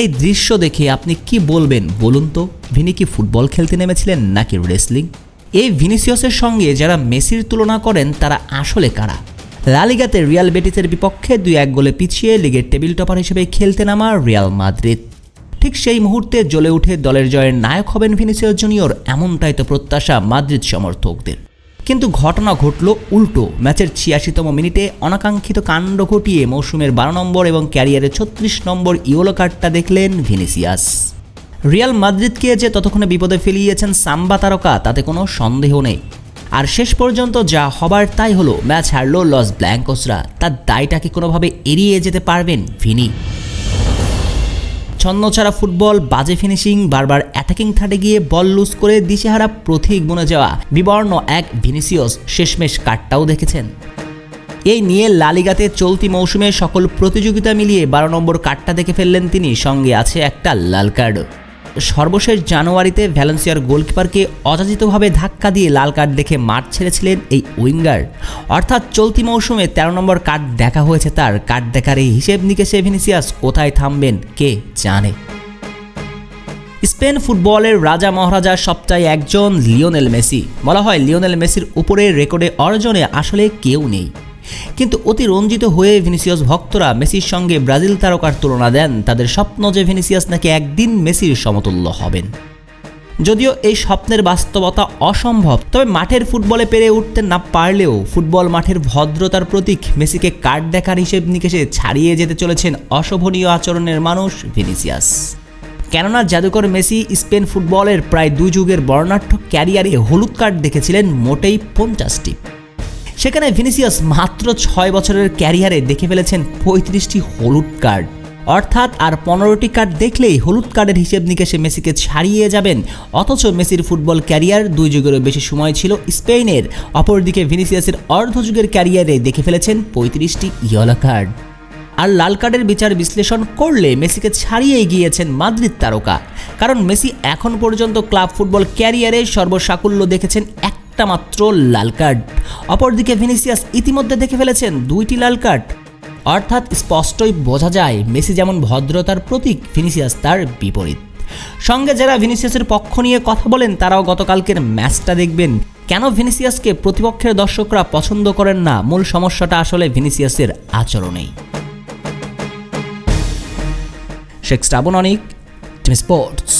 এই দৃশ্য দেখে আপনি কি বলবেন বলুন তো? ভিনি কি ফুটবল খেলতে নেমেছিলেন নাকি রেসলিং? এই ভিনিসিয়াসের সঙ্গে যারা মেসির তুলনা করেন তারা আসলে কারা? লা লিগাতে রিয়াল বেটিসের বিপক্ষে 2-1 গোলে পিছিয়ে লিগের টেবিল টপার হিসেবে খেলতে নামা রিয়াল মাদ্রিদ। ঠিক সেই মুহূর্তে জ্বলে উঠে দলের জয়ের নায়ক হবেন ভিনিসিয়াস জুনিয়র, এমনটাই তো প্রত্যাশা মাদ্রিদ সমর্থকদের। কিন্তু ঘটনা ঘটল উল্টো। ম্যাচের 86তম মিনিটে অনাকাঙ্ক্ষিত কাণ্ড ঘটিয়ে মৌসুমের 12 নম্বর এবং ক্যারিয়ারের 36 নম্বর ইয়েলো কার্ডটা দেখলেন ভিনিসিয়াস। রিয়াল মাদ্রিদকে যে ততক্ষণে বিপদে ফেলিয়েছেন সাম্বা তারকা তাতে কোনো সন্দেহ নেই। আর শেষ পর্যন্ত যা হবার তাই হলো, ম্যাচ হারল লস ব্ল্যাঙ্কোসরা। তার দায়টা কি কোনোভাবে এড়িয়ে যেতে পারবেন ভিনি? ছন্নছাড়া ফুটবল, বাজে ফিনিশিং, বারবার অ্যাটাকিং থার্ডে গিয়ে বল লুজ করে দিশেহারা প্রতীক বনে যাওয়া বিবর্ণ এক ভিনিসিয়াস শেষমেশ কার্ডটাও দেখেছেন। এই নিয়ে লা লিগাতে চলতি মৌসুমে সকল প্রতিযোগিতা মিলিয়ে 12 নম্বর কার্ডটা দেখে ফেললেন তিনি, সঙ্গে আছে একটা লাল কার্ড। সর্বশেষ জানুয়ারিতে ভ্যালেন্সিয়ার গোলকিপারকে অযাচিতভাবে ধাক্কা দিয়ে লাল কার্ড দেখে মাঠ ছেড়েছিলেন এই উইঙ্গার। অর্থাৎ চলতি মৌসুমে 13 নম্বর কার্ড দেখা হয়েছে তার। কার্ড দেখার এই হিসেব নিকেশে ভিনিসিয়াস কোথায় থামবেন কে জানে। স্পেন ফুটবলের রাজা মহারাজা সপ্তাহে একজন লিওনেল মেসি। বলা হয় লিওনেল মেসির উপরে রেকর্ডে অর্জনে আসলে কেউ নেই। কিন্তু অতি রঞ্জিত হয়ে ভিনিসিয়াস ভক্তরা মেসির সঙ্গে ব্রাজিল তারকার তুলনা দেন। তাদের স্বপ্ন যে ভিনিসিয়াস নাকি একদিন মেসির সমতুল্য হবেন। যদিও এই স্বপ্নের বাস্তবতা অসম্ভব, তবে মাঠের ফুটবলে পেরে উঠতে না পারলেও ফুটবল মাঠের ভদ্রতার প্রতীক মেসিকে কার্ড দেখার হিসেব নিকেশে ছাড়িয়ে যেতে চলেছেন অশোভনীয় আচরণের মানুষ ভিনিসিয়াস। কেননা জাদুকর মেসি স্পেন ফুটবলের প্রায় 2 যুগের বর্ণাঢ্য ক্যারিয়ারে হলুদ কার্ড দেখেছিলেন মোটেই 50টি। সেখানে ভিনিসিয়াস মাত্র 6 বছরের ক্যারিয়ারে দেখে ফেলেছেন 35টি হলুদ কার্ড। অর্থাৎ আর 15টি কার্ড দেখলেই হলুদ কার্ডের হিসেব নিকেশে মেসিকে ছাড়িয়ে যাবেন। অথচ মেসির ফুটবল ক্যারিয়ার 2 যুগেরও বেশি সময় ছিল স্পেনের। অপরদিকে ভিনিসিয়াসের অর্ধযুগের ক্যারিয়ারে দেখে ফেলেছেন 35টি ইয়েলো কার্ড। আর লাল কার্ডের বিচার বিশ্লেষণ করলে মেসিকে ছাড়িয়ে গিয়েছেন মাদ্রিদ তারকা। কারণ মেসি এখন পর্যন্ত ক্লাব ফুটবল ক্যারিয়ারে সর্বসাকুল্য দেখেছেন একটা মাত্র লাল কার্ড। অপরদিকে ভিনিসিয়াস ইতিমধ্যে দেখে ফেলেছেন 2টি লাল কার্ড। অর্থাৎ স্পষ্টই বোঝা যায় মেসি যেমন ভদ্রতার প্রতীক, ভিনিসিয়াস তার বিপরীত। সঙ্গে যারা ভিনিসিয়াসের পক্ষ নিয়ে কথা বলেন তারাও গতকালকের ম্যাচটা দেখবেন। কেন ভিনিসিয়াসকে প্রতিপক্ষের দর্শকরা পছন্দ করেন না? মূল সমস্যাটা আসলে ভিনিসিয়াসের আচরণেই। শেখ শ্রাবণ অনিক, টিম স্পোর্টস।